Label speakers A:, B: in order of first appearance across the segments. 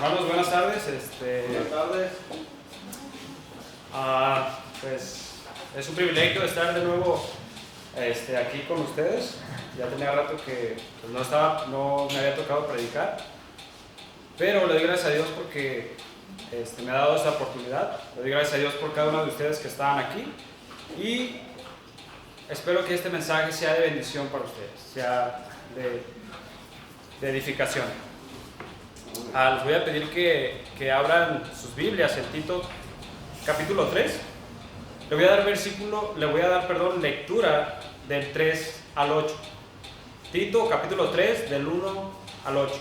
A: Hermanos, buenas tardes.
B: Buenas tardes.
A: Pues es un privilegio estar de nuevo aquí con ustedes. Ya tenía rato que pues, no me había tocado predicar, pero le doy gracias a Dios porque me ha dado esta oportunidad. Le doy gracias a Dios por cada uno de ustedes que estaban aquí y espero que este mensaje sea de bendición para ustedes, sea de edificación. Les voy a pedir que abran sus Biblias en Tito capítulo 3. Le voy a dar lectura del 3 al 8. Tito capítulo 3 del 1 al 8.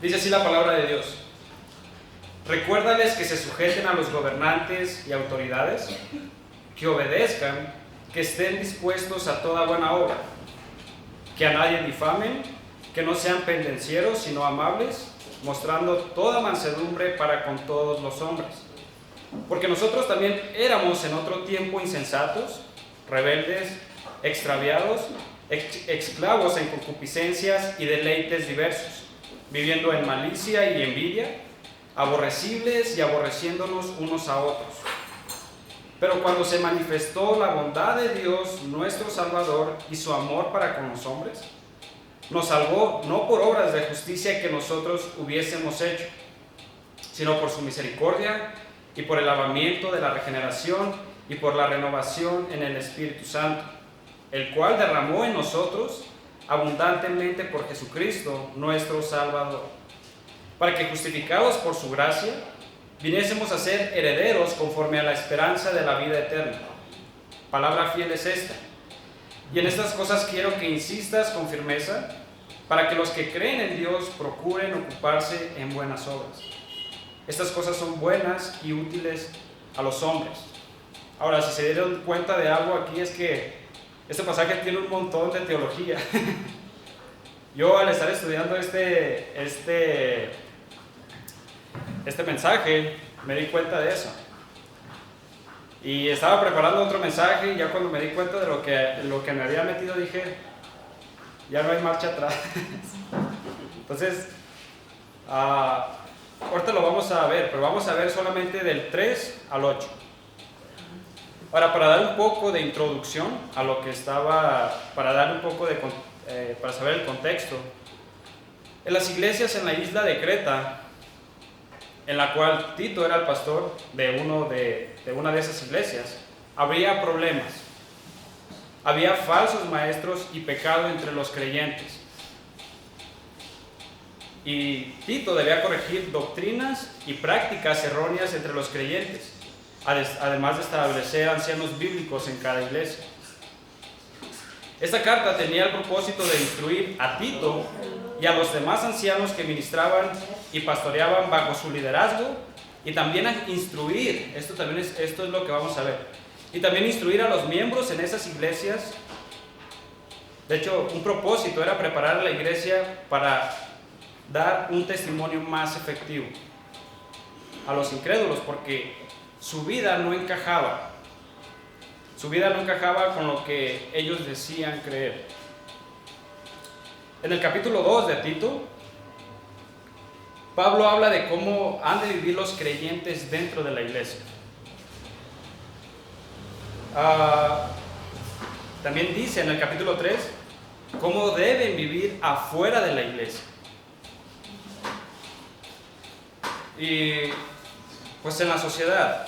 A: Dice así la palabra de Dios. Recuérdales que se sujeten a los gobernantes y autoridades, que obedezcan, que estén dispuestos a toda buena obra, que a nadie difamen, que no sean pendencieros, sino amables, mostrando toda mansedumbre para con todos los hombres. Porque nosotros también éramos en otro tiempo insensatos, rebeldes, extraviados, esclavos en concupiscencias y deleites diversos, viviendo en malicia y envidia, aborrecibles y aborreciéndonos unos a otros. Pero cuando se manifestó la bondad de Dios, nuestro Salvador, y su amor para con los hombres, nos salvó no por obras de justicia que nosotros hubiésemos hecho, sino por su misericordia y por el lavamiento de la regeneración y por la renovación en el Espíritu Santo, el cual derramó en nosotros abundantemente por Jesucristo, nuestro Salvador, para que, justificados por su gracia, viniésemos a ser herederos conforme a la esperanza de la vida eterna. Palabra fiel es esta. Y en estas cosas quiero que insistas con firmeza, para que los que creen en Dios procuren ocuparse en buenas obras. Estas cosas son buenas y útiles a los hombres. Ahora, si se dieron cuenta de algo aquí, es que este pasaje tiene un montón de teología. Yo, al estar estudiando este mensaje, me di cuenta de eso. Y estaba preparando otro mensaje y ya cuando me di cuenta de lo que me había metido, dije, ya no hay marcha atrás. Entonces, ahorita lo vamos a ver, pero vamos a ver solamente del 3 al 8. Ahora, para dar un poco de introducción a lo que para saber el contexto, en las iglesias en la isla de Creta, en la cual Tito era el pastor de una de esas iglesias, habría problemas. Había falsos maestros y pecado entre los creyentes. Y Tito debía corregir doctrinas y prácticas erróneas entre los creyentes, además de establecer ancianos bíblicos en cada iglesia. Esta carta tenía el propósito de instruir a Tito y a los demás ancianos que ministraban y pastoreaban bajo su liderazgo, y también a instruir, esto es lo que vamos a ver, y también instruir a los miembros en esas iglesias. De hecho, un propósito era preparar a la iglesia para dar un testimonio más efectivo a los incrédulos, porque su vida no encajaba con lo que ellos decían creer. En el capítulo 2 de Tito, Pablo habla de cómo han de vivir los creyentes dentro de la iglesia. También dice en el capítulo 3 cómo deben vivir afuera de la iglesia. Y pues en la sociedad.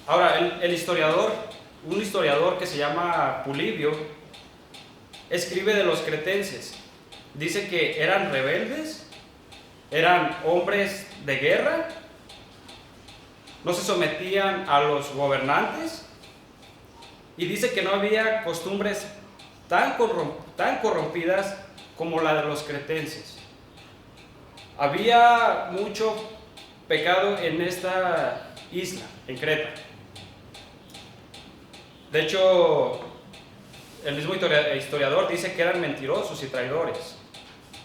A: Ahora, un historiador que se llama Polibio, escribe de los cretenses. Dice que eran rebeldes, eran hombres de guerra, no se sometían a los gobernantes, y dice que no había costumbres tan corrompidas como la de los cretenses. Había mucho pecado en esta isla, en Creta. De hecho, el mismo historiador dice que eran mentirosos y traidores.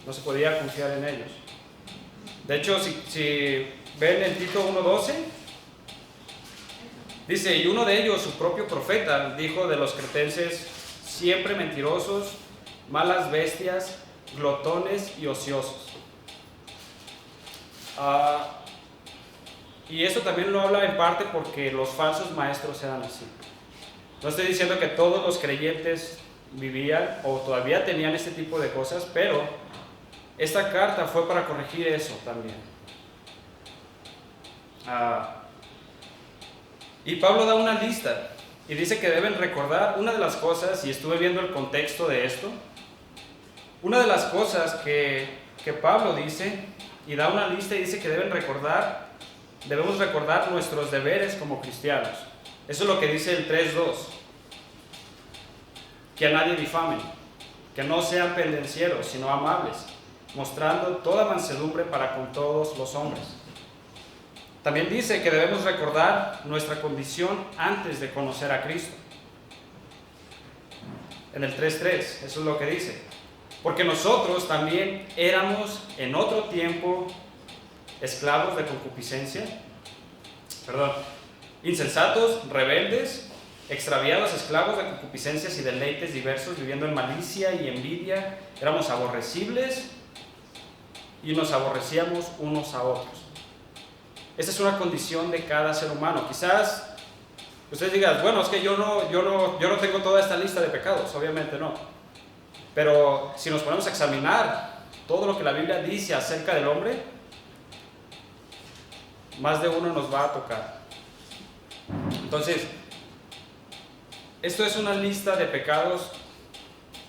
A: No se podía confiar en ellos. De hecho, si ven en Tito 1:12, dice, y uno de ellos, su propio profeta, dijo de los cretenses, siempre mentirosos, malas bestias, glotones y ociosos. Ah, y eso también lo habla en parte porque los falsos maestros eran así. No estoy diciendo que todos los creyentes vivían o todavía tenían este tipo de cosas, pero esta carta fue para corregir eso también. Y Pablo da una lista y dice que deben recordar una de las cosas, y estuve viendo el contexto de esto, una de las cosas que Pablo dice, y da una lista y dice que debemos recordar nuestros deberes como cristianos. Eso es lo que dice el 3.2. Que a nadie difamen, que no sean pendencieros, sino amables, mostrando toda mansedumbre para con todos los hombres. También dice que debemos recordar nuestra condición antes de conocer a Cristo. En el 3.3, eso es lo que dice. Porque nosotros también éramos en otro tiempo esclavos de concupiscencia, insensatos, rebeldes, extraviados, esclavos de concupiscencias y deleites diversos, viviendo en malicia y envidia. Éramos aborrecibles y nos aborrecíamos unos a otros. Esa es una condición de cada ser humano. Quizás ustedes digan, bueno, es que yo no tengo toda esta lista de pecados, obviamente no. Pero si nos ponemos a examinar todo lo que la Biblia dice acerca del hombre, más de uno nos va a tocar. Entonces, esto es una lista de pecados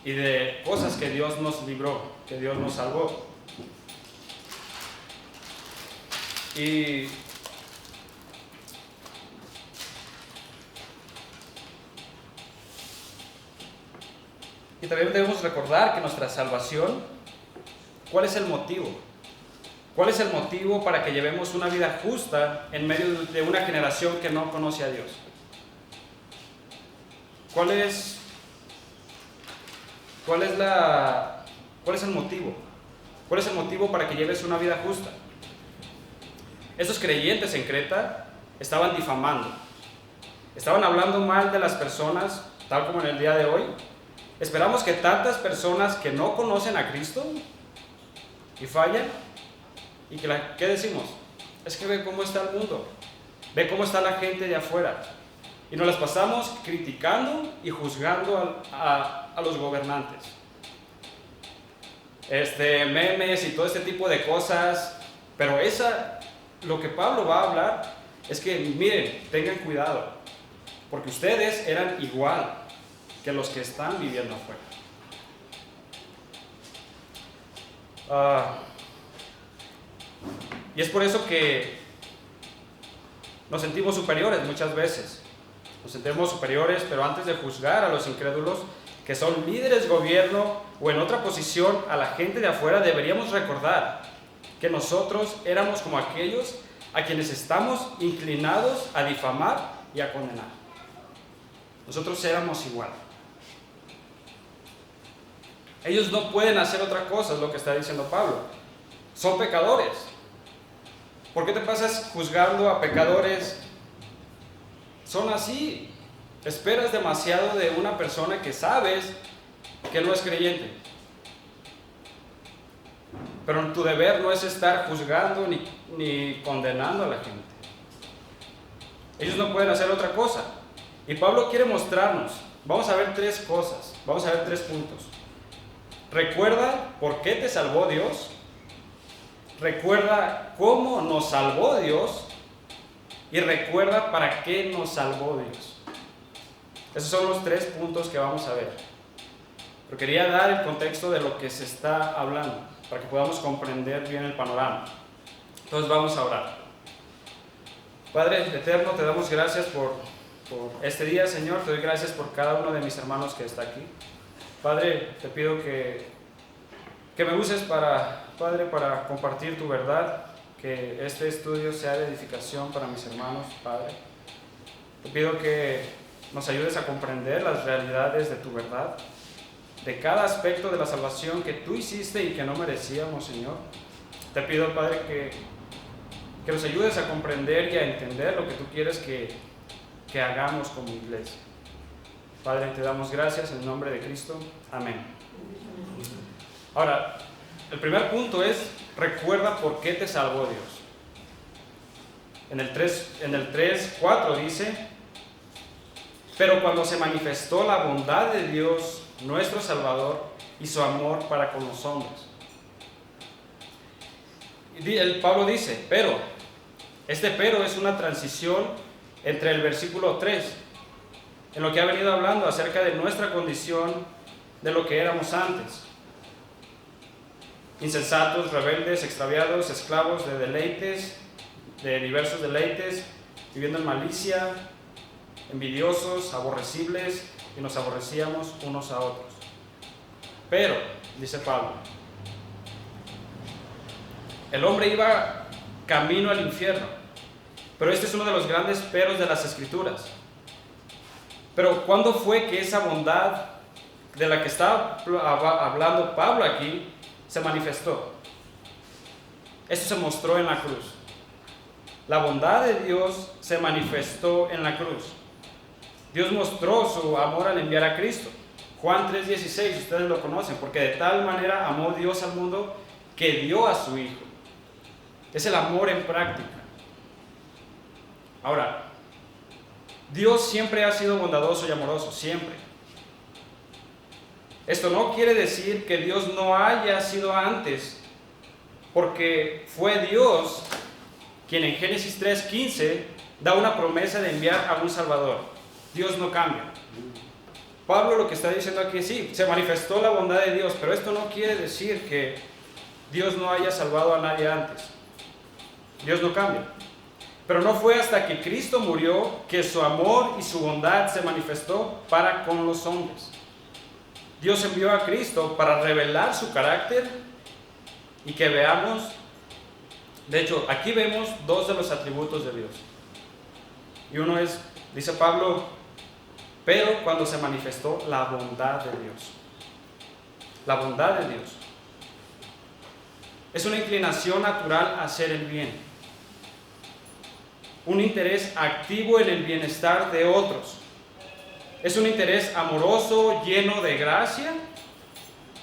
A: y de cosas que Dios nos libró, que Dios nos salvó. Y también debemos recordar que nuestra salvación, ¿cuál es el motivo? ¿Cuál es el motivo para que llevemos una vida justa en medio de una generación que no conoce a Dios? ¿Cuál es el motivo? ¿Cuál es el motivo para que lleves una vida justa? Esos creyentes en Creta estaban difamando, estaban hablando mal de las personas, tal como en el día de hoy. Esperamos que tantas personas que no conocen a Cristo y fallan, y ¿qué decimos? Es que ve cómo está el mundo, ve cómo está la gente de afuera, y nos las pasamos criticando y juzgando a los gobernantes. Memes y todo este tipo de cosas, pero lo que Pablo va a hablar es que, miren, tengan cuidado, porque ustedes eran igual que los que están viviendo afuera. Y es por eso que nos sentimos superiores muchas veces. Nos sentimos superiores, pero antes de juzgar a los incrédulos, que son líderes, gobierno o en otra posición a la gente de afuera, deberíamos recordar que nosotros éramos como aquellos a quienes estamos inclinados a difamar y a condenar. Nosotros éramos igual. Ellos no pueden hacer otra cosa, es lo que está diciendo Pablo. Son pecadores. ¿Por qué te pasas juzgando a pecadores? Son así. Esperas demasiado de una persona que sabes que no es creyente. Pero tu deber no es estar juzgando ni condenando a la gente. Ellos no pueden hacer otra cosa. Y Pablo quiere mostrarnos. Vamos a ver tres cosas. Vamos a ver tres puntos. Recuerda por qué te salvó Dios. Recuerda cómo nos salvó Dios. Y recuerda para qué nos salvó Dios. Esos son los tres puntos que vamos a ver. Pero quería dar el contexto de lo que se está hablando, para que podamos comprender bien el panorama. Entonces vamos a orar. Padre eterno, te damos gracias por este día, Señor. Te doy gracias por cada uno de mis hermanos que está aquí. Padre, te pido que me uses para compartir tu verdad, que este estudio sea de edificación para mis hermanos, Padre. Te pido que nos ayudes a comprender las realidades de tu verdad, de cada aspecto de la salvación que tú hiciste y que no merecíamos, Señor. Te pido, Padre, que nos ayudes a comprender y a entender lo que tú quieres que hagamos como iglesia. Padre, te damos gracias en el nombre de Cristo. Amén. Ahora, el primer punto es, recuerda por qué te salvó Dios. En el 3:4 dice: pero cuando se manifestó la bondad de Dios, nuestro Salvador, y su amor para con los hombres. Pablo dice, pero. Este pero es una transición entre el versículo 3, en lo que ha venido hablando acerca de nuestra condición, de lo que éramos antes. Insensatos, rebeldes, extraviados, esclavos de deleites, de diversos deleites, viviendo en malicia, envidiosos, aborrecibles, y nos aborrecíamos unos a otros. Pero, dice Pablo, el hombre iba camino al infierno, pero este es uno de los grandes peros de las Escrituras. Pero ¿cuándo fue que esa bondad de la que está hablando Pablo aquí se manifestó? Esto se mostró en la cruz. La bondad de Dios se manifestó en la cruz. Dios mostró su amor al enviar a Cristo. Juan 3:16, ustedes lo conocen, porque de tal manera amó Dios al mundo que dio a su Hijo. Es el amor en práctica. Ahora, Dios siempre ha sido bondadoso y amoroso, siempre. Esto no quiere decir que Dios no haya sido antes, porque fue Dios quien en Génesis 3:15 da una promesa de enviar a un Salvador. Dios no cambia. Pablo lo que está diciendo aquí es, sí, se manifestó la bondad de Dios, pero esto no quiere decir que Dios no haya salvado a nadie antes. Dios no cambia. Pero no fue hasta que Cristo murió que su amor y su bondad se manifestó para con los hombres. Dios envió a Cristo para revelar su carácter y que veamos, de hecho, aquí vemos dos de los atributos de Dios. Y uno es, dice Pablo, pero cuando se manifestó la bondad de Dios. La bondad de Dios. Es una inclinación natural a hacer el bien. Un interés activo en el bienestar de otros. Es un interés amoroso, lleno de gracia,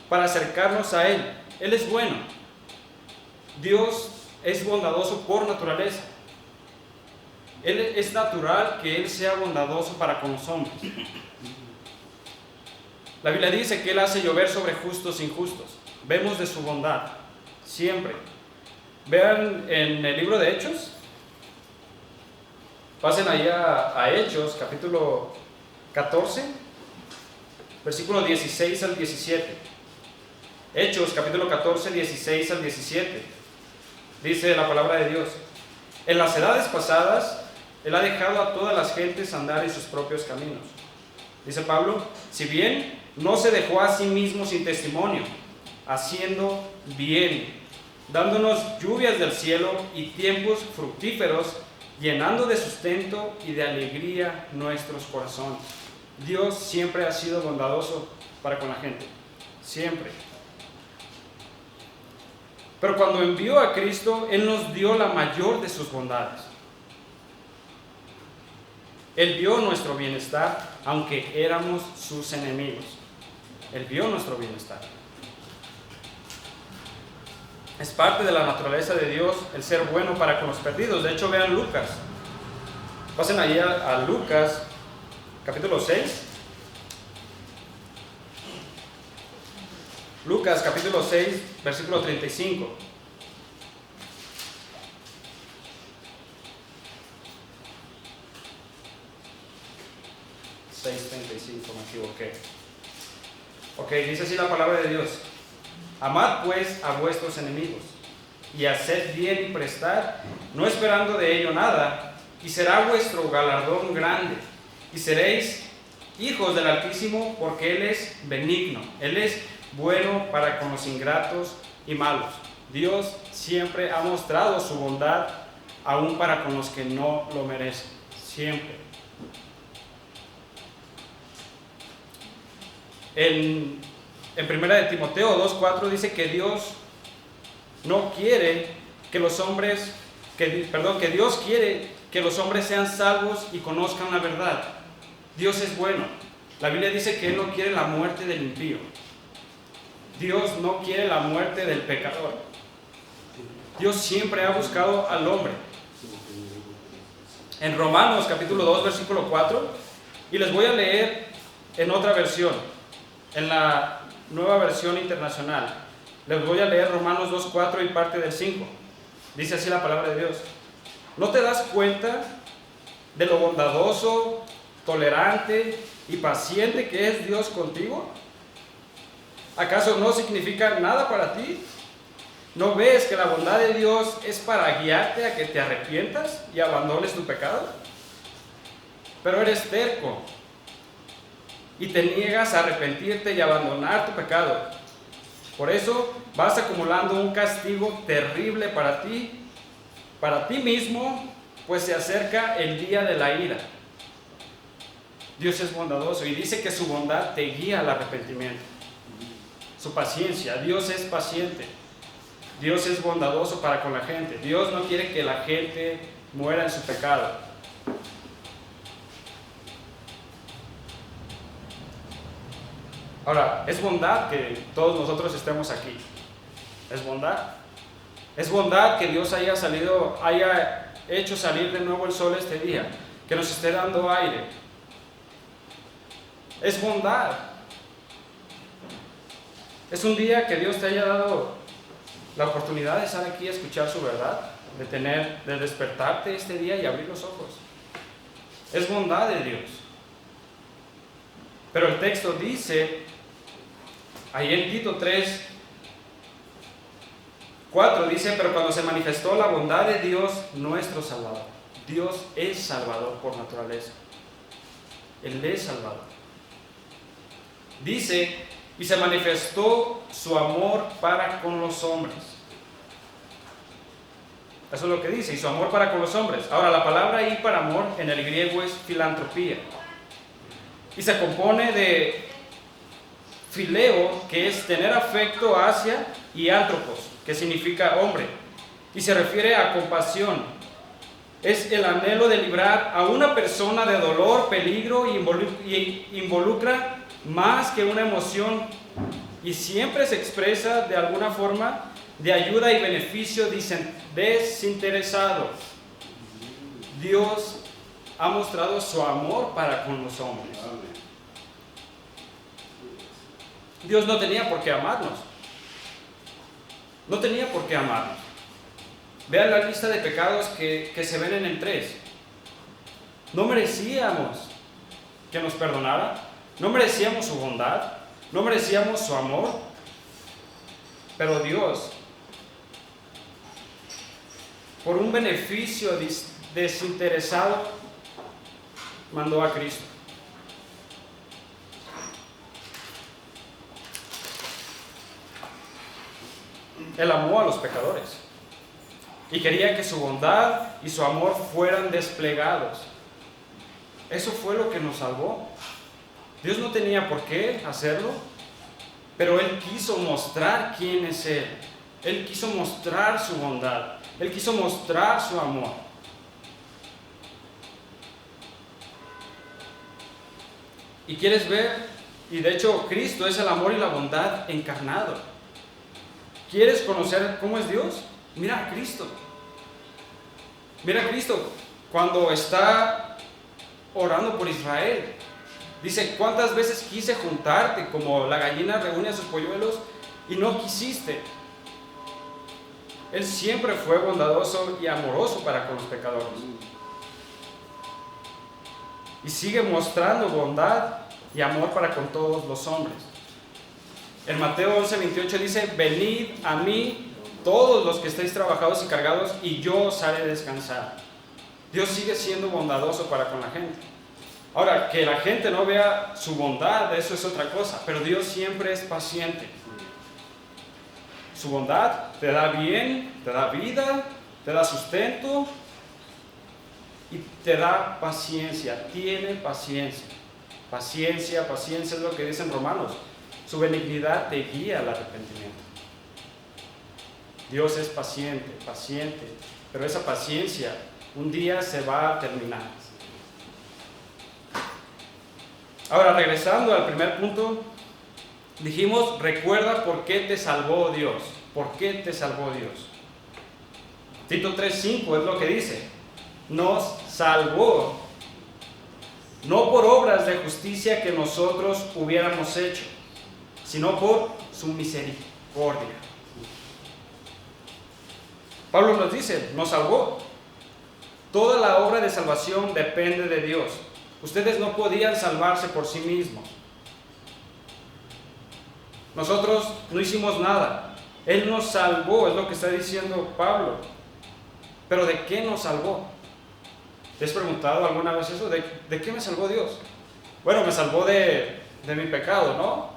A: para acercarnos a Él. Él es bueno. Dios es bondadoso por naturaleza. Es natural que Él sea bondadoso para con los hombres. La Biblia dice que Él hace llover sobre justos e injustos. Vemos de su bondad, siempre. Vean en el libro de Hechos. Pasen ahí a Hechos, capítulo 14, versículo 16 al 17. Hechos, capítulo 14, 16 al 17. Dice la palabra de Dios: en las edades pasadas, Él ha dejado a todas las gentes andar en sus propios caminos. Dice Pablo, si bien no se dejó a sí mismo sin testimonio, haciendo bien, dándonos lluvias del cielo y tiempos fructíferos, llenando de sustento y de alegría nuestros corazones. Dios siempre ha sido bondadoso para con la gente, siempre. Pero cuando envió a Cristo, Él nos dio la mayor de sus bondades. Él vio nuestro bienestar, aunque éramos sus enemigos. Él vio nuestro bienestar. Es parte de la naturaleza de Dios el ser bueno para con los perdidos. De hecho, vean Lucas. Pasen ahí a Lucas, capítulo 6. Lucas, capítulo 6, versículo 35. Me equivoqué. Ok, dice así la palabra de Dios: amad pues a vuestros enemigos, y haced bien y prestad, no esperando de ello nada, y será vuestro galardón grande, y seréis hijos del Altísimo, porque Él es benigno, Él es bueno para con los ingratos y malos. Dios siempre ha mostrado su bondad, aún para con los que no lo merecen, siempre. En 1 de Timoteo 2:4 dice que Dios no quiere que los hombres, que Dios quiere que los hombres sean salvos y conozcan la verdad. Dios es bueno. La Biblia dice que Él no quiere la muerte del impío. Dios no quiere la muerte del pecador. Dios siempre ha buscado al hombre. en Romanos capítulo 2, versículo 4, y les voy a leer en otra versión, en la Nueva Versión Internacional. Les voy a leer Romanos 2, 4 y parte del 5. Dice así la palabra de Dios: ¿no te das cuenta de lo bondadoso, tolerante y paciente que es Dios contigo? ¿Acaso no significa nada para ti? ¿No ves que la bondad de Dios es para guiarte a que te arrepientas y abandones tu pecado? Pero eres terco y te niegas a arrepentirte y abandonar tu pecado. Por eso vas acumulando un castigo terrible para ti mismo, pues se acerca el día de la ira. Dios es bondadoso y dice que su bondad te guía al arrepentimiento. Su paciencia, Dios es paciente. Dios es bondadoso para con la gente. Dios no quiere que la gente muera en su pecado. Ahora, es bondad que todos nosotros estemos aquí. Es bondad. Es bondad que Dios haya hecho salir de nuevo el sol este día, que nos esté dando aire. Es bondad. Es un día que Dios te haya dado la oportunidad de estar aquí a escuchar su verdad, de despertarte este día y abrir los ojos. Es bondad de Dios. Pero el texto dice, ahí en Tito 3, 4 dice: pero cuando se manifestó la bondad de Dios, nuestro Salvador. Dios es Salvador por naturaleza. Él es Salvador. Dice: y se manifestó su amor para con los hombres. Eso es lo que dice, y su amor para con los hombres. Ahora, la palabra ahí para amor en el griego es filantropía. Y se compone de fileo, que es tener afecto hacia, y antropos, que significa hombre. Y se refiere a compasión. Es el anhelo de librar a una persona de dolor, peligro, y involucra más que una emoción, y siempre se expresa de alguna forma de ayuda y beneficio desinteresado. Dios ha mostrado su amor para con los hombres. Dios no tenía por qué amarnos. No tenía por qué amarnos. Vean la lista de pecados que se ven en el 3. No merecíamos que nos perdonara. No merecíamos su bondad, no merecíamos su amor, pero Dios, por un beneficio desinteresado, mandó a Cristo. Él amó a los pecadores y quería que su bondad y su amor fueran desplegados. Eso fue lo que nos salvó. Dios no tenía por qué hacerlo, pero Él quiso mostrar quién es Él. Él quiso mostrar su bondad. Él quiso mostrar su amor. Y quieres ver, y de hecho Cristo es el amor y la bondad encarnado. ¿Quieres conocer cómo es Dios? Mira a Cristo. Mira a Cristo cuando está orando por Israel. Dice: ¿cuántas veces quise juntarte como la gallina reúne a sus polluelos y no quisiste? Él siempre fue bondadoso y amoroso para con los pecadores. Y sigue mostrando bondad y amor para con todos los hombres. En Mateo 11:28 dice: venid a mí todos los que estéis trabajados y cargados, y yo os haré descansar. Dios sigue siendo bondadoso para con la gente. Ahora, que la gente no vea su bondad, eso es otra cosa, pero Dios siempre es paciente. Su bondad te da bien, te da vida, te da sustento y te da paciencia. Tiene paciencia. Paciencia es lo que dicen Romanos. Su benignidad te guía al arrepentimiento. Dios es paciente, pero esa paciencia un día se va a terminar. Ahora, regresando al primer punto, dijimos: recuerda por qué te salvó Dios. ¿Por qué te salvó Dios? Tito 3:5 es lo que dice: nos salvó, no por obras de justicia que nosotros hubiéramos hecho, sino por su misericordia. Pablo nos dice, nos salvó. Toda la obra de salvación depende de Dios. Ustedes no podían salvarse por sí mismos. Nosotros no hicimos nada. Él nos salvó, es lo que está diciendo Pablo. ¿Pero de qué nos salvó? ¿Te has preguntado alguna vez eso? ¿De qué me salvó Dios? Bueno, me salvó de mi pecado, ¿no?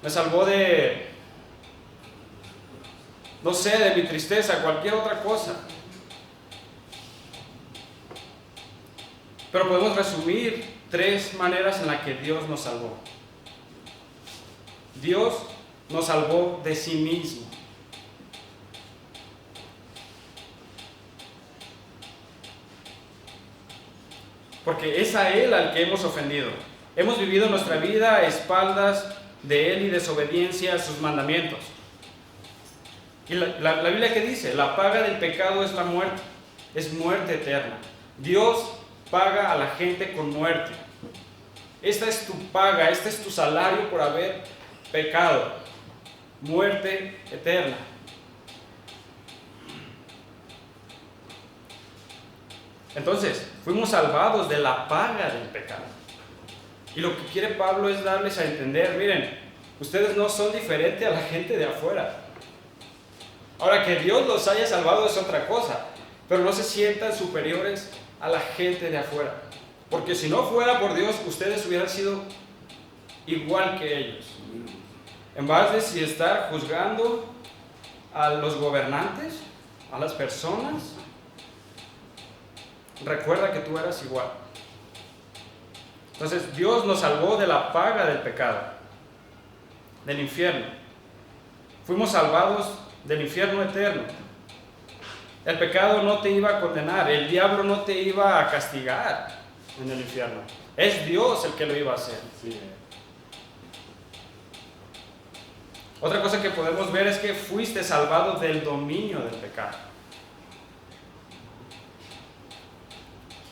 A: Me salvó no sé, de mi tristeza, cualquier otra cosa. Pero podemos resumir 3 maneras en las que Dios nos salvó. Dios nos salvó de sí mismo. Porque es a Él al que hemos ofendido. Hemos vivido nuestra vida a espaldas de Él y desobediencia a sus mandamientos. Y la Biblia, ¿qué dice? La paga del pecado es la muerte, es muerte eterna. Dios paga a la gente con muerte. Esta es tu paga, este es tu salario por haber pecado. Muerte eterna. Entonces, fuimos salvados de la paga del pecado. Y lo que quiere Pablo es darles a entender, miren, ustedes no son diferentes a la gente de afuera. Ahora, que Dios los haya salvado es otra cosa, pero no se sientan superiores a la gente de afuera. Porque si no fuera por Dios, ustedes hubieran sido igual que ellos. En vez de si estar juzgando a los gobernantes, a las personas, recuerda que tú eras igual. Entonces Dios nos salvó de la paga del pecado, del infierno. Fuimos salvados del infierno eterno. El pecado no te iba a condenar, el diablo no te iba a castigar en el infierno. Es Dios el que lo iba a hacer. Sí. Otra cosa que podemos ver es que fuiste salvado del dominio del pecado.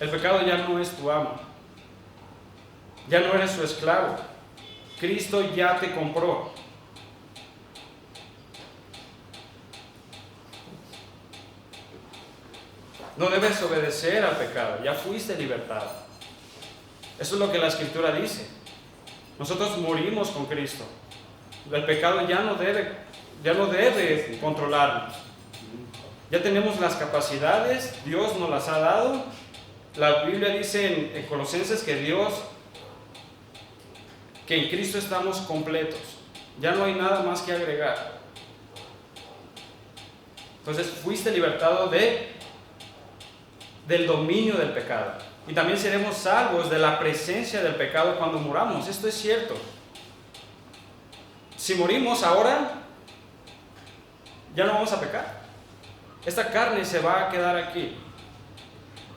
A: El pecado ya no es tu amo. Ya no eres su esclavo. Cristo ya te compró. No debes obedecer al pecado. Ya fuiste libertado. Eso es lo que la Escritura dice. Nosotros morimos con Cristo. El pecado ya no debe controlarnos. Ya tenemos las capacidades. Dios nos las ha dado. La Biblia dice en Colosenses que en Cristo estamos completos. Ya no hay nada más que agregar. Entonces fuiste libertado del dominio del pecado. Y también seremos salvos de la presencia del pecado cuando muramos. Esto es cierto. Si morimos ahora, ya no vamos a pecar. Esta carne se va a quedar aquí.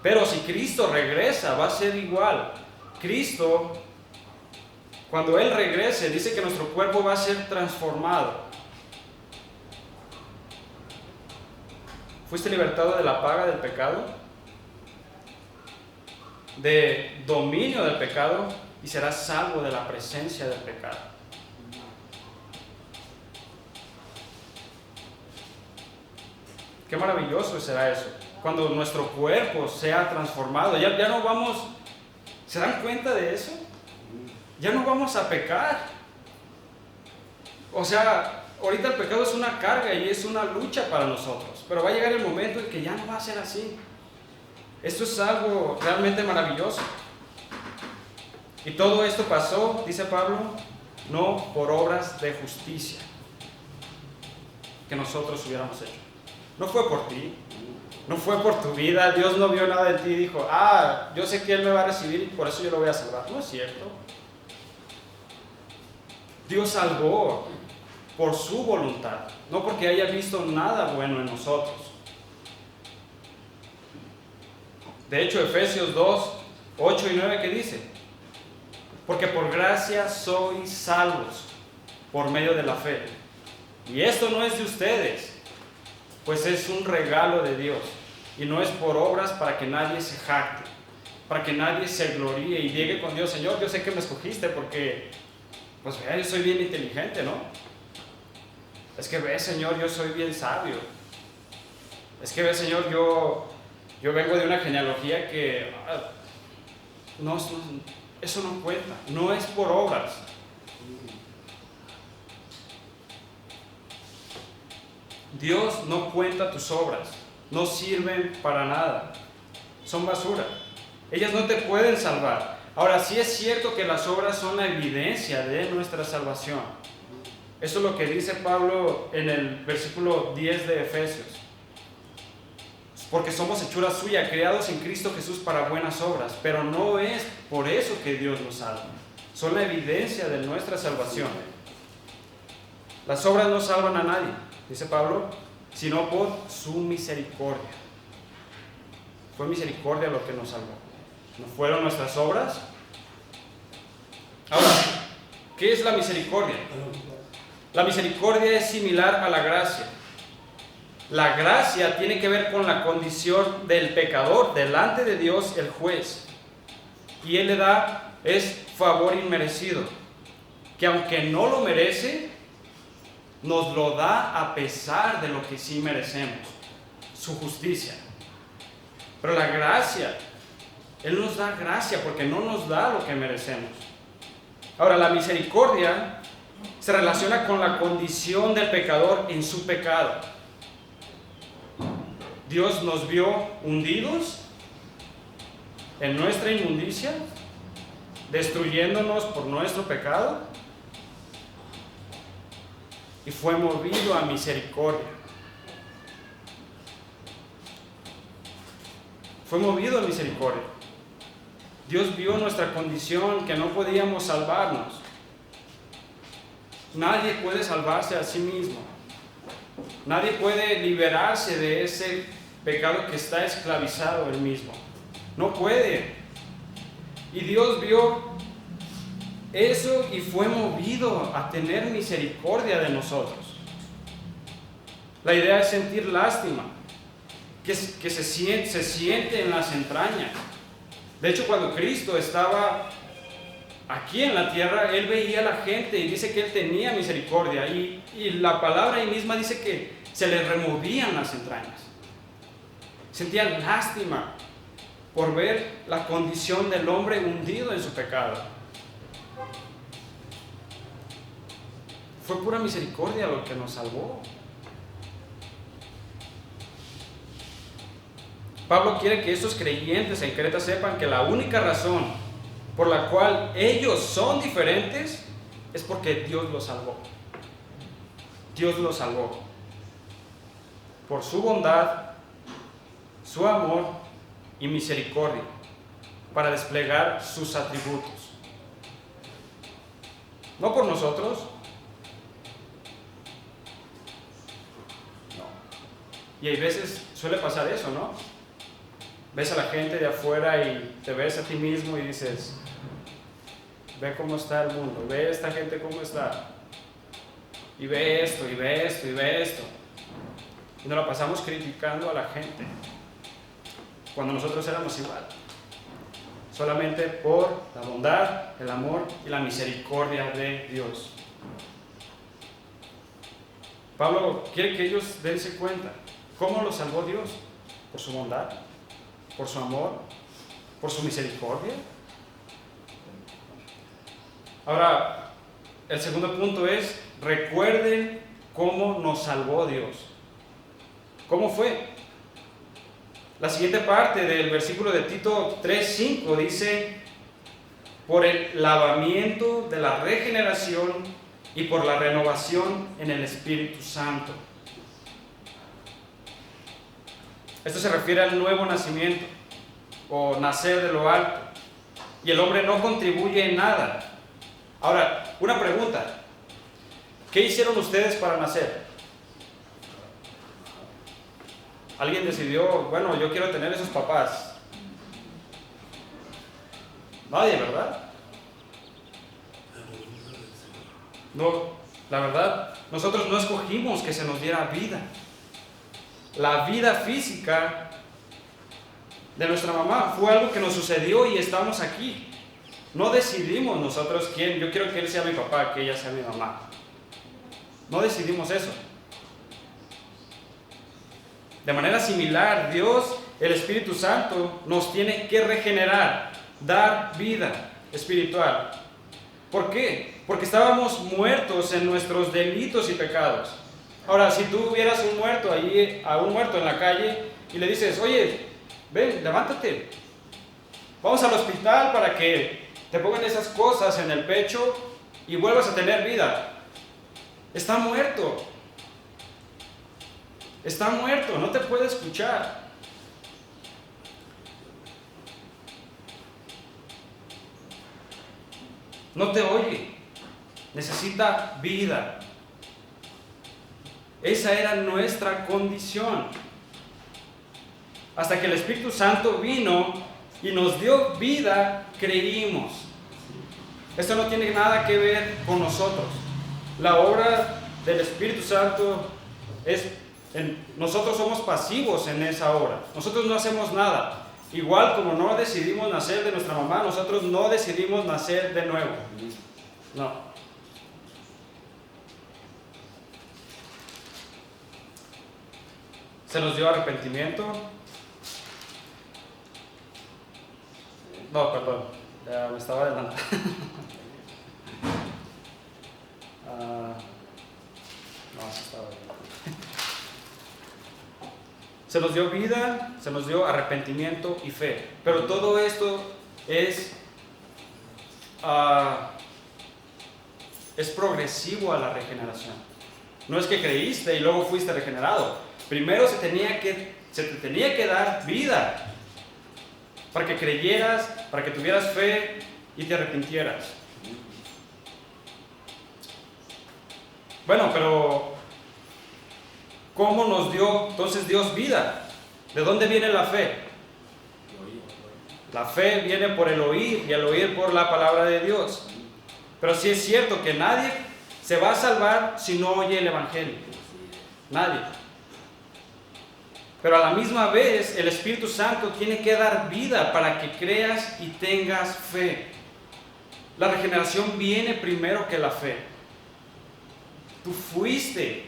A: Pero si Cristo regresa, va a ser igual. Cristo, cuando Él regrese, dice que nuestro cuerpo va a ser transformado. ¿Fuiste libertado de la paga del pecado? De dominio del pecado, y serás salvo de la presencia del pecado. Qué maravilloso será eso. Cuando nuestro cuerpo sea transformado, ya no vamos, ¿se dan cuenta de eso? Ya no vamos a pecar. O sea, ahorita el pecado es una carga y es una lucha para nosotros, pero va a llegar el momento en que ya no va a ser así. Esto es algo realmente maravilloso. Y todo esto pasó, dice Pablo, no por obras de justicia que nosotros hubiéramos hecho. No fue por ti, no fue por tu vida. Dios no vio nada de ti y dijo, yo sé que Él me va a recibir y por eso yo lo voy a salvar. No es cierto. Dios salvó por su voluntad, no porque haya visto nada bueno en nosotros. De hecho, Efesios 2, 8 y 9, ¿qué dice? Porque por gracia sois salvos por medio de la fe. Y esto no es de ustedes, pues es un regalo de Dios. y no es por obras para que nadie se jacte, para que nadie se gloríe y llegue con Dios. Señor, yo sé que me escogiste porque, pues vea, yo soy bien inteligente, ¿no? Es que ve, Señor, yo soy bien sabio. Es que ve, Señor, yo vengo de una genealogía que eso no cuenta, no es por obras. Dios no cuenta tus obras, no sirven para nada, son basura. Ellas no te pueden salvar. Ahora, sí es cierto que las obras son la evidencia de nuestra salvación. Eso es lo que dice Pablo en el versículo 10 de Efesios. Porque somos hechura suya, creados en Cristo Jesús para buenas obras, pero no es por eso que Dios nos salva. Son la evidencia de nuestra salvación. Las obras no salvan a nadie, dice Pablo, sino por su misericordia. Fue misericordia lo que nos salvó. ¿No fueron nuestras obras? Ahora, ¿qué es la misericordia? La misericordia es similar a la gracia. La gracia tiene que ver con la condición del pecador delante de Dios, el juez. Y Él le da, es favor inmerecido, que aunque no lo merece, nos lo da a pesar de lo que sí merecemos, su justicia. Pero la gracia, Él nos da gracia porque no nos da lo que merecemos. Ahora, la misericordia se relaciona con la condición del pecador en su pecado. Dios nos vio hundidos en nuestra inmundicia, destruyéndonos por nuestro pecado, y fue movido a misericordia. Fue movido a misericordia. Dios vio nuestra condición, que no podíamos salvarnos. Nadie puede salvarse a sí mismo. Nadie puede liberarse de ese pecado que está esclavizado él mismo. No puede. Y Dios vio eso y fue movido a tener misericordia de nosotros. La idea es sentir lástima, que se siente en las entrañas. De hecho, cuando Cristo estaba aquí en la tierra, Él veía a la gente y dice que Él tenía misericordia. Y la palabra ahí misma dice que se le removían las entrañas. Sentían lástima por ver la condición del hombre hundido en su pecado. Fue pura misericordia lo que nos salvó. Pablo quiere que estos creyentes en Creta sepan que la única razón por la cual ellos son diferentes es porque Dios los salvó. Dios los salvó por su bondad, su amor y misericordia para desplegar sus atributos. No por nosotros. No. Y hay veces suele pasar eso, ¿no? Ves a la gente de afuera y te ves a ti mismo y dices, ve cómo está el mundo, ve esta gente cómo está, y ve esto, y ve esto, y ve esto. Y nos la pasamos criticando a la gente, cuando nosotros éramos igual. Solamente por la bondad, el amor y la misericordia de Dios. Pablo quiere que ellos dense cuenta. ¿Cómo los salvó Dios? Por su bondad, por su amor, por su misericordia. Ahora, el segundo punto es, recuerden cómo nos salvó Dios. ¿Cómo fue? La siguiente parte del versículo de Tito 3:5 dice, por el lavamiento de la regeneración y por la renovación en el Espíritu Santo. Esto se refiere al nuevo nacimiento o nacer de lo alto. Y el hombre no contribuye en nada. Ahora, una pregunta. ¿Qué hicieron ustedes para nacer? Alguien decidió, bueno, yo quiero tener esos papás. Nadie, ¿verdad? No, la verdad, nosotros no escogimos que se nos diera vida. La vida física de nuestra mamá. Fue algo que nos sucedió y estamos aquí. No decidimos nosotros quién. Yo quiero que él sea mi papá, que ella sea mi mamá. No decidimos eso. De manera similar, Dios, el Espíritu Santo, nos tiene que regenerar, dar vida espiritual. ¿Por qué? Porque estábamos muertos en nuestros delitos y pecados. Ahora, si tú hubieras un muerto allí, a un muerto en la calle, y le dices, oye, ven, levántate, vamos al hospital para que te pongan esas cosas en el pecho y vuelvas a tener vida. Está muerto. Está muerto, no te puede escuchar. No te oye. Necesita vida. Esa era nuestra condición. Hasta que el Espíritu Santo vino y nos dio vida, creímos. Esto no tiene nada que ver con nosotros. La obra del Espíritu Santo nosotros somos pasivos en esa obra. Nosotros no hacemos nada. Igual como no decidimos nacer de nuestra mamá, nosotros no decidimos nacer de nuevo. No. Se nos dio arrepentimiento. No, perdón, ya me estaba adelantando. No, se estaba adelantando. Se nos dio vida, se nos dio arrepentimiento y fe. Pero todo esto es progresivo a la regeneración. No es que creíste y luego fuiste regenerado. Primero se te tenía que dar vida para que creyeras, para que tuvieras fe y te arrepintieras. Bueno, pero ¿cómo nos dio entonces Dios vida? ¿De dónde viene la fe? La fe viene por el oír y el oír por la palabra de Dios. Pero sí es cierto que nadie se va a salvar si no oye el Evangelio. Nadie. Pero a la misma vez el Espíritu Santo tiene que dar vida para que creas y tengas fe. La regeneración viene primero que la fe. Tú fuiste,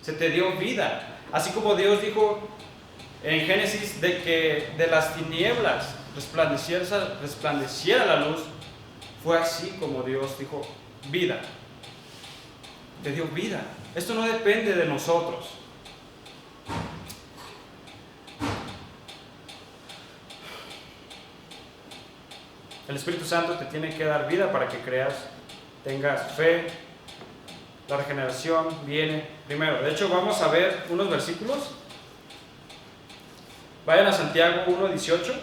A: se te dio vida. Así como Dios dijo en Génesis de que de las tinieblas resplandeciera la luz, fue así como Dios dijo, vida. Te dio vida. Esto no depende de nosotros. El Espíritu Santo te tiene que dar vida para que creas, tengas fe. La regeneración viene primero. De hecho, vamos a ver unos versículos. Vayan a Santiago 1:18.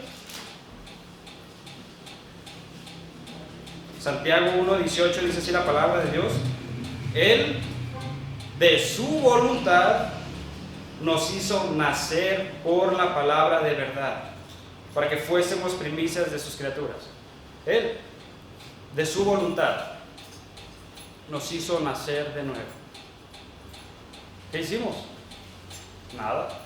A: Santiago 1:18 dice así la palabra de Dios. Él, de su voluntad, nos hizo nacer por la palabra de verdad, para que fuésemos primicias de sus criaturas. Él, de su voluntad, nos hizo nacer de nuevo. ¿Qué hicimos? Nada.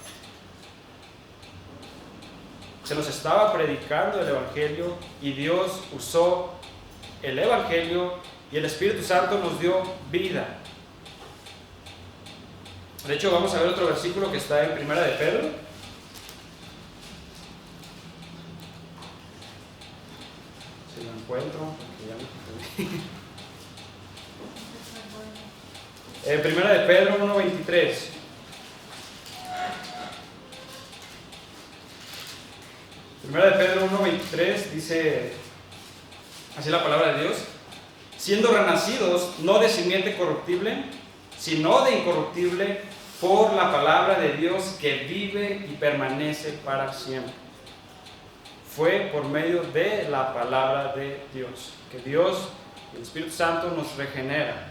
A: Se nos estaba predicando el Evangelio y Dios usó el Evangelio y el Espíritu Santo nos dio vida. De hecho, vamos a ver otro versículo que está en Primera de Pedro. Si lo encuentro, porque ya me perdí. Primera de Pedro 1:23. Primera de Pedro 1:23 dice así la palabra de Dios: siendo renacidos no de simiente corruptible, sino de incorruptible, por la palabra de Dios que vive y permanece para siempre. Fue por medio de la palabra de Dios que Dios, el Espíritu Santo, nos regenera.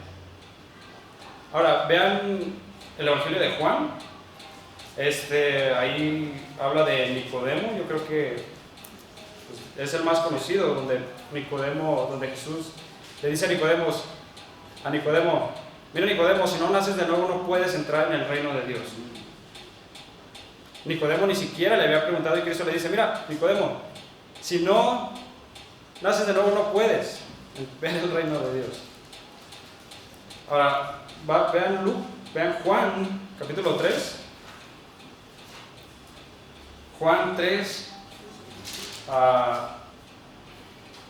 A: Ahora, vean el Evangelio de Juan. Ahí habla de Nicodemo. Yo creo que es el más conocido, donde Jesús le dice a Nicodemo, mira Nicodemo, si no naces de nuevo no puedes entrar en el reino de Dios. Nicodemo ni siquiera le había preguntado y Cristo le dice, mira, Nicodemo, si no naces de nuevo no puedes ver el reino de Dios. Ahora, vean Juan, capítulo 3. Juan 3,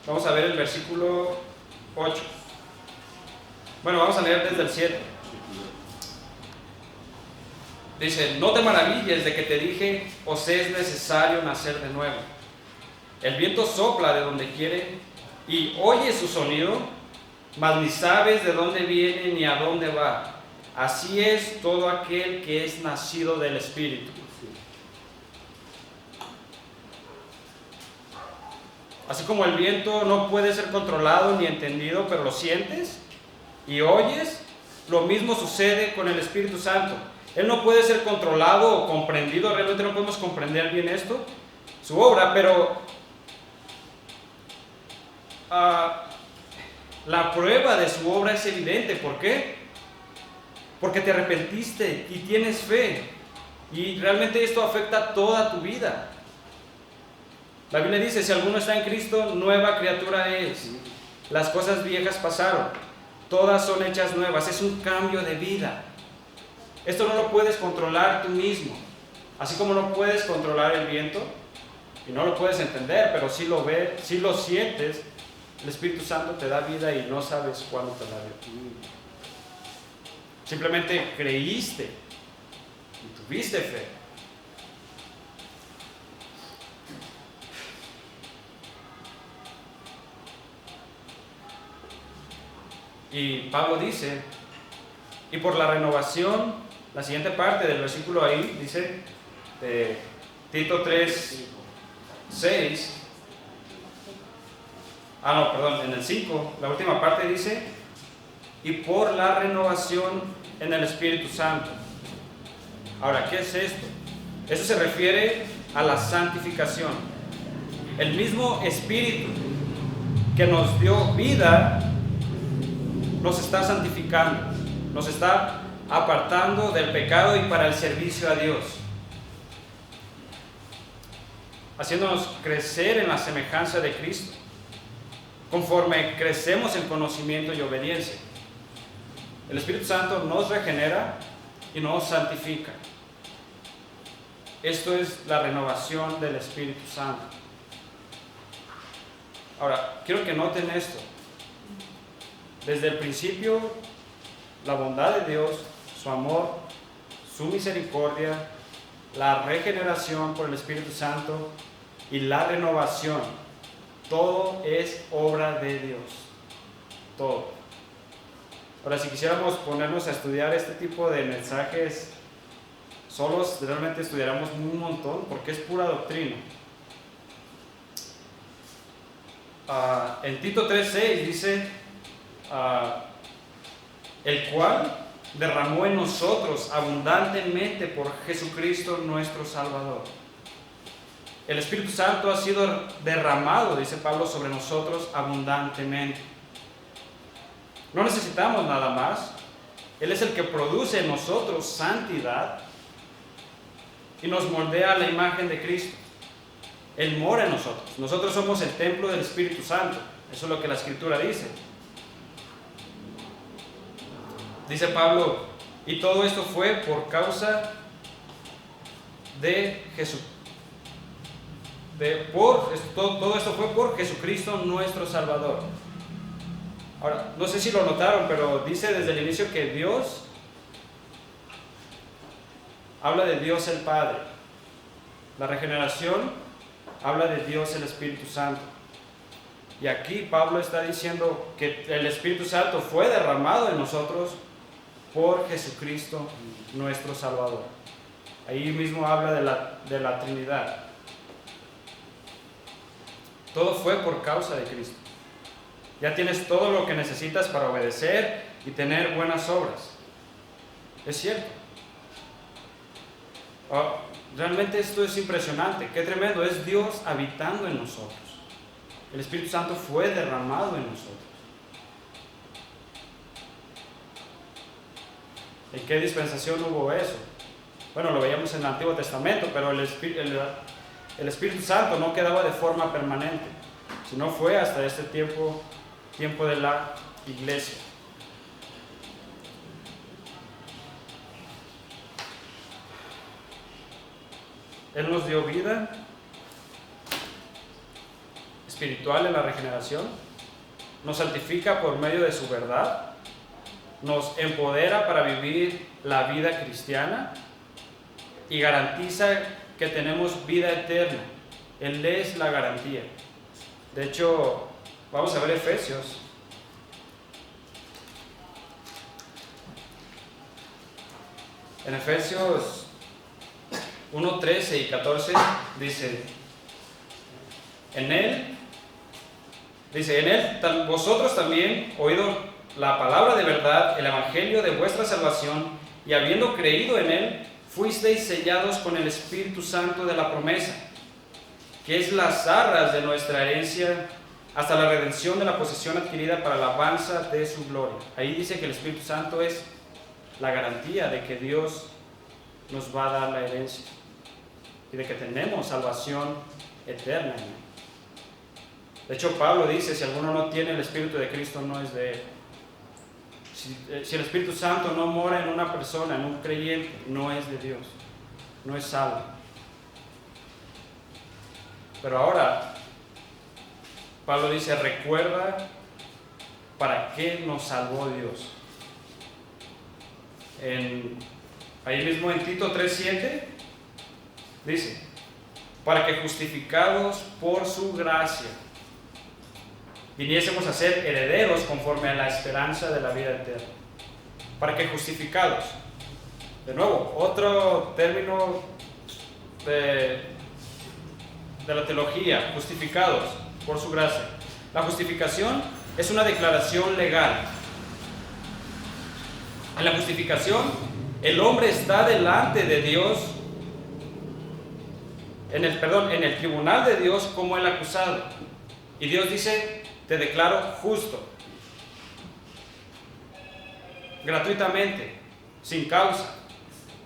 A: vamos a ver el versículo 8. Bueno, vamos a leer desde el 7. Dice, no te maravilles de que te dije, os es necesario nacer de nuevo. El viento sopla de donde quiere y oyes su sonido, mas ni sabes de dónde viene ni a dónde va. Así es todo aquel que es nacido del Espíritu. Así como el viento no puede ser controlado ni entendido, pero lo sientes y oyes, lo mismo sucede con el Espíritu Santo. Él no puede ser controlado o comprendido, realmente no podemos comprender bien esto, su obra, pero la prueba de su obra es evidente. ¿Por qué? Porque te arrepentiste y tienes fe, y realmente esto afecta toda tu vida. La Biblia dice, si alguno está en Cristo, nueva criatura es. Las cosas viejas pasaron, todas son hechas nuevas, es un cambio de vida. Esto no lo puedes controlar tú mismo, así como no puedes controlar el viento, y no lo puedes entender, pero si lo ves, si lo sientes, el Espíritu Santo te da vida y no sabes cuándo te la dio. Simplemente creíste y tuviste fe. Y Pablo dice, y por la renovación, la siguiente parte del versículo ahí dice, de Tito 3, 6, en el 5, la última parte dice, y por la renovación en el Espíritu Santo. Ahora, ¿qué es esto? Esto se refiere a la santificación. El mismo Espíritu que nos dio vida nos está santificando, nos está apartando del pecado y para el servicio a Dios, haciéndonos crecer en la semejanza de Cristo, conforme crecemos en conocimiento y obediencia. El Espíritu Santo nos regenera y nos santifica. Esto es la renovación del Espíritu Santo. Ahora, quiero que noten esto. Desde el principio, la bondad de Dios, su amor, su misericordia, la regeneración por el Espíritu Santo y la renovación, todo es obra de Dios. Todo. Ahora, si quisiéramos ponernos a estudiar este tipo de mensajes solos, realmente estudiáramos un montón, porque es pura doctrina. En Tito 3:6 dice, el cual derramó en nosotros abundantemente por Jesucristo nuestro Salvador. El Espíritu Santo ha sido derramado, dice Pablo, sobre nosotros abundantemente. No necesitamos nada más. Él es el que produce en nosotros santidad y nos moldea a la imagen de Cristo. Él mora en nosotros. Nosotros somos el templo del Espíritu Santo. Eso es lo que la Escritura dice. Dice Pablo, y todo esto fue por causa de Jesús. Todo esto fue por Jesucristo nuestro Salvador. Ahora, no sé si lo notaron, pero dice desde el inicio que Dios habla de Dios el Padre. La regeneración habla de Dios el Espíritu Santo. Y aquí Pablo está diciendo que el Espíritu Santo fue derramado en nosotros por Jesucristo nuestro Salvador. Ahí mismo habla de la Trinidad. Todo fue por causa de Cristo. Ya tienes todo lo que necesitas para obedecer y tener buenas obras. Es cierto. Realmente esto es impresionante. Qué tremendo. Es Dios habitando en nosotros. El Espíritu Santo fue derramado en nosotros. ¿En qué dispensación hubo eso? bueno, lo veíamos en el Antiguo Testamento, pero el Espíritu Santo no quedaba de forma permanente, sino fue hasta este tiempo de la iglesia. Él nos dio vida espiritual en la regeneración, nos santifica por medio de su verdad, nos empodera para vivir la vida cristiana y garantiza que tenemos vida eterna. Él es la garantía. De hecho, vamos a ver Efesios. En Efesios 1, 13 y 14 dice, en él vosotros también, oído la palabra de verdad, el evangelio de vuestra salvación, y habiendo creído en él, fuisteis sellados con el Espíritu Santo de la promesa, que es las arras de nuestra herencia, hasta la redención de la posesión adquirida para la alabanza de su gloria. Ahí dice que el Espíritu Santo es la garantía de que Dios nos va a dar la herencia y de que tenemos salvación eterna en él. De hecho, Pablo dice, si alguno no tiene el Espíritu de Cristo, no es de él. Si el Espíritu Santo no mora en una persona, en un creyente, no es de Dios, no es salvo. Pero ahora, Pablo dice, recuerda para qué nos salvó Dios. Ahí mismo en Tito 3:7 dice, para que justificados por su gracia viniésemos a ser herederos conforme a la esperanza de la vida eterna. Para que justificados, de nuevo, otro término de la teología, justificados por su gracia. La justificación es una declaración legal. En la justificación, el hombre está delante de Dios, en el tribunal de Dios como el acusado. Y Dios dice, te declaro justo, gratuitamente, sin causa.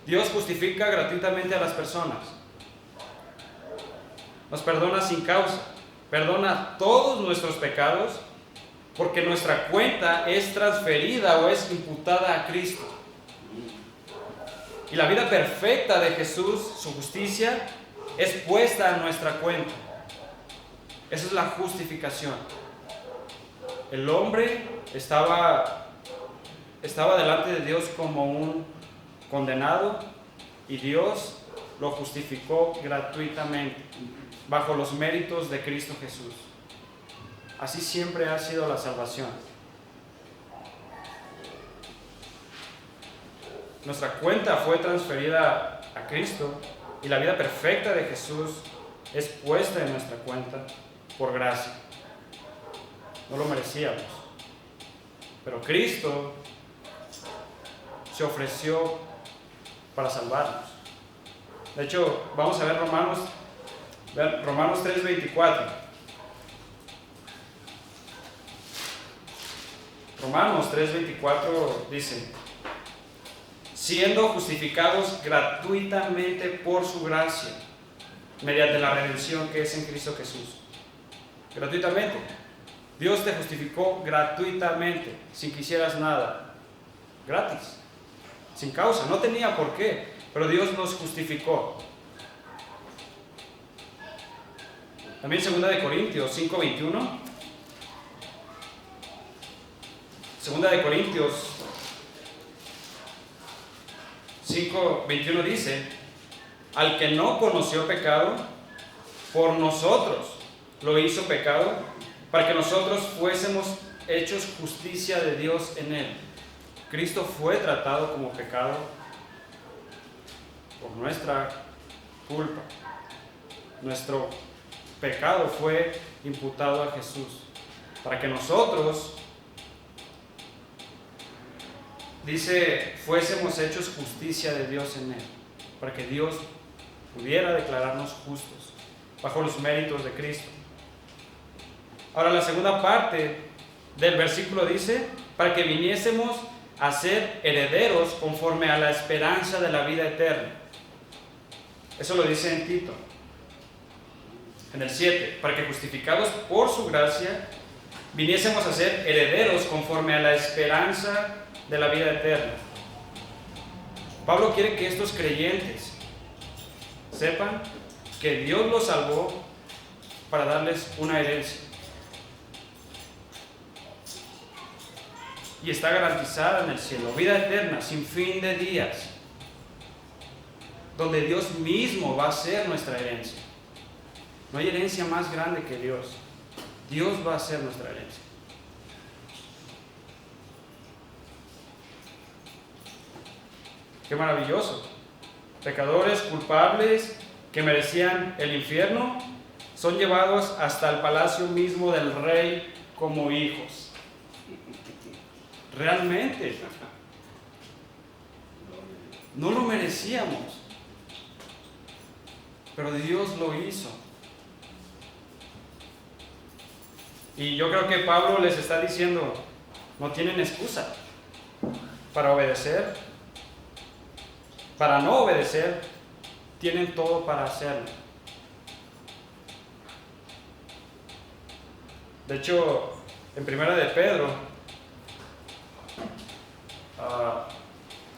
A: Dios justifica gratuitamente a las personas. Nos perdona sin causa, perdona todos nuestros pecados, porque nuestra cuenta es transferida o es imputada a Cristo. Y la vida perfecta de Jesús, su justicia, es puesta a nuestra cuenta. Esa es la justificación. El hombre estaba delante de Dios como un condenado y Dios lo justificó gratuitamente bajo los méritos de Cristo Jesús. Así siempre ha sido la salvación. Nuestra cuenta fue transferida a Cristo y la vida perfecta de Jesús es puesta en nuestra cuenta por gracia. No lo merecíamos, pero Cristo se ofreció para salvarnos. De hecho, vamos a ver Romanos 3:24. Romanos 3:24 dice, siendo justificados gratuitamente por su gracia, mediante la redención que es en Cristo Jesús. Gratuitamente. Dios te justificó gratuitamente, sin que hicieras nada. Gratis, sin causa, no tenía por qué, pero Dios nos justificó. También 2 de Corintios 5:21. 2 de Corintios 5:21 dice, al que no conoció pecado, por nosotros lo hizo pecado, para que nosotros fuésemos hechos justicia de Dios en él. Cristo fue tratado como pecado por nuestra culpa. Nuestro pecado fue imputado a Jesús, para que nosotros, dice, fuésemos hechos justicia de Dios en él, para que Dios pudiera declararnos justos bajo los méritos de Cristo. Ahora la segunda parte del versículo dice, para que viniésemos a ser herederos conforme a la esperanza de la vida eterna. Eso lo dice en Tito, en el 7, para que justificados por su gracia, viniésemos a ser herederos conforme a la esperanza de la vida eterna. Pablo quiere que estos creyentes sepan que Dios los salvó para darles una herencia. Y está garantizada en el cielo, vida eterna, sin fin de días, donde Dios mismo va a ser nuestra herencia. No hay herencia más grande que Dios. Dios va a ser nuestra herencia. Qué maravilloso. Pecadores culpables que merecían el infierno son llevados hasta el palacio mismo del rey como hijos. Realmente no lo merecíamos, pero Dios lo hizo. Y yo creo que Pablo les está diciendo, no tienen excusa para obedecer. Para no obedecer, tienen todo para hacerlo. De hecho, en Primera de Pedro,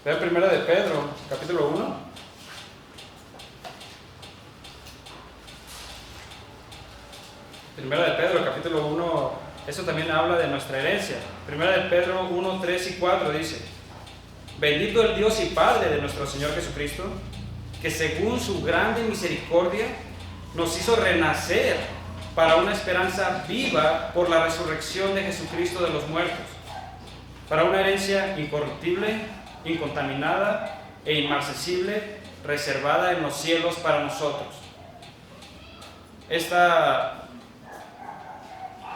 A: vean Primera de Pedro, capítulo 1. Primera de Pedro, capítulo 1, eso también habla de nuestra herencia. Primera de Pedro 1, 3 y 4 dice: bendito el Dios y Padre de nuestro Señor Jesucristo, que según su grande misericordia nos hizo renacer para una esperanza viva por la resurrección de Jesucristo de los muertos, para una herencia incorruptible, incontaminada e inmarcesible, reservada en los cielos para nosotros. Esta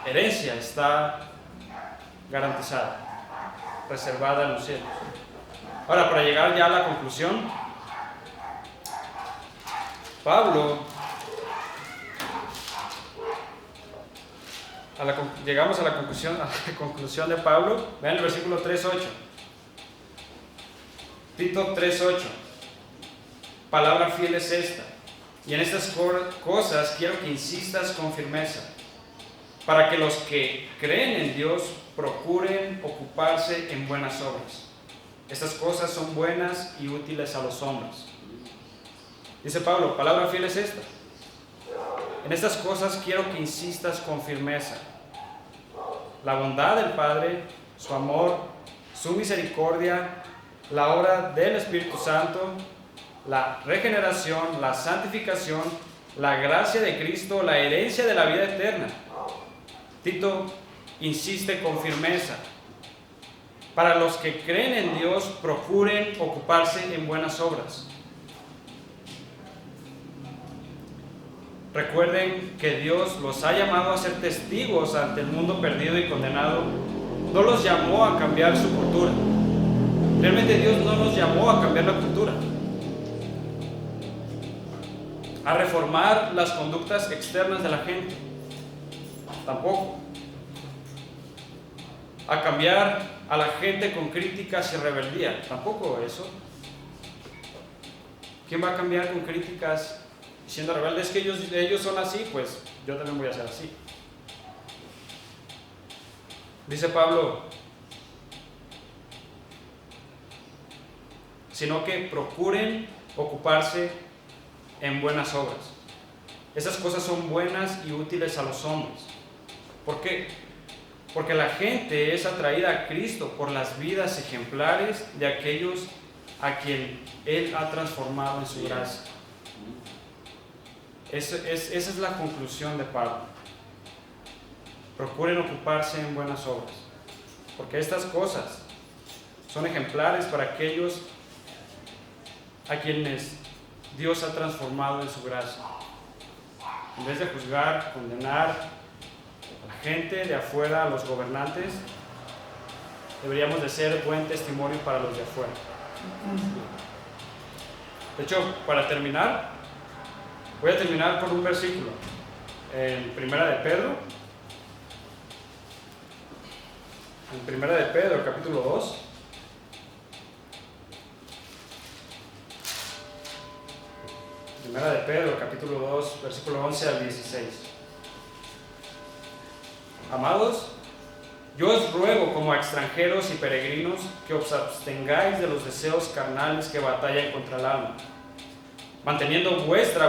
A: herencia está garantizada, reservada en los cielos. Ahora, para llegar ya a la conclusión, Pablo, llegamos a la conclusión de Pablo. Vean el versículo 3.8. Tito 3.8. Palabra fiel es esta, y en estas cosas quiero que insistas con firmeza, para que los que creen en Dios procuren ocuparse en buenas obras. Estas cosas son buenas y útiles a los hombres. Dice Pablo, palabra fiel es esta. En estas cosas quiero que insistas con firmeza. La bondad del Padre, su amor, su misericordia, la obra del Espíritu Santo, la regeneración, la santificación, la gracia de Cristo, la herencia de la vida eterna. Tito insiste con firmeza. Para los que creen en Dios, procuren ocuparse en buenas obras. Recuerden que Dios los ha llamado a ser testigos ante el mundo perdido y condenado. No los llamó a cambiar su cultura. Realmente Dios no nos llamó a cambiar la cultura, a reformar las conductas externas de la gente. Tampoco. A cambiar a la gente con críticas y rebeldía. Tampoco eso. ¿Quién va a cambiar con críticas siendo rebelde? Es que ellos son así, pues yo también voy a ser así. Dice Pablo, sino que procuren ocuparse en buenas obras. Esas cosas son buenas y útiles a los hombres. ¿Por qué? Porque la gente es atraída a Cristo por las vidas ejemplares de aquellos a quien Él ha transformado en su gracia. Esa es la conclusión de Pablo. Procuren ocuparse en buenas obras, porque estas cosas son ejemplares para aquellos a quienes Dios ha transformado en su gracia. En vez de juzgar, condenar a la gente de afuera, a los gobernantes, deberíamos de ser buen testimonio para los de afuera. De hecho, para terminar, voy a terminar con un versículo en Primera de Pedro. En Primera de Pedro, capítulo 2. Primera de Pedro, capítulo 2, versículo 11 al 16. Amados, yo os ruego como a extranjeros y peregrinos que os abstengáis de los deseos carnales que batallan contra el alma, manteniendo buena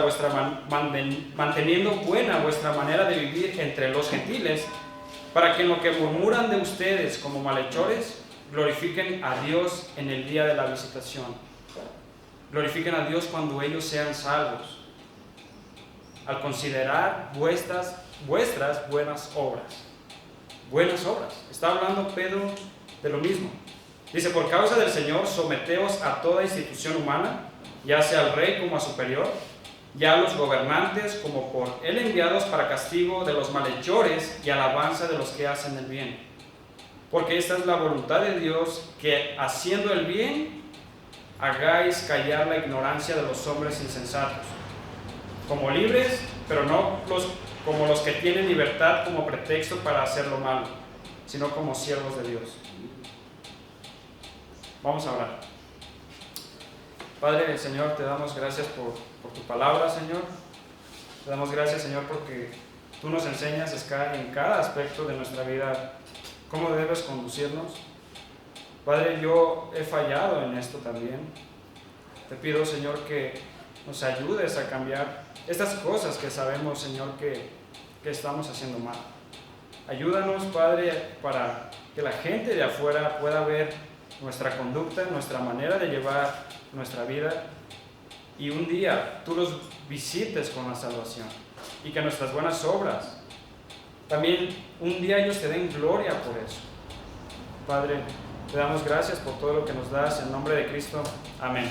A: vuestra manera de vivir entre los gentiles, para que en lo que murmuran de ustedes como malhechores, glorifiquen a Dios en el día de la visitación. Glorifiquen a Dios cuando ellos sean salvos, al considerar vuestras buenas obras. Buenas obras. Está hablando Pedro de lo mismo. Dice, por causa del Señor, someteos a toda institución humana, ya sea al rey como a superior, ya a los gobernantes como por él enviados para castigo de los malhechores y alabanza de los que hacen el bien. Porque esta es la voluntad de Dios, que haciendo el bien, hagáis callar la ignorancia de los hombres insensatos, como libres, pero no como los que tienen libertad como pretexto para hacer lo malo, sino como siervos de Dios. Vamos a orar. Padre, Señor, te damos gracias por tu palabra, Señor. Te damos gracias, Señor, porque tú nos enseñas en cada aspecto de nuestra vida cómo debes conducirnos. Padre, yo he fallado en esto también. Te pido, Señor, que nos ayudes a cambiar estas cosas que sabemos, Señor, que estamos haciendo mal. Ayúdanos, Padre, para que la gente de afuera pueda ver nuestra conducta, nuestra manera de llevar nuestra vida, y un día tú los visites con la salvación, y que nuestras buenas obras, también un día ellos te den gloria por eso. Padre, te damos gracias por todo lo que nos das, en nombre de Cristo. Amén.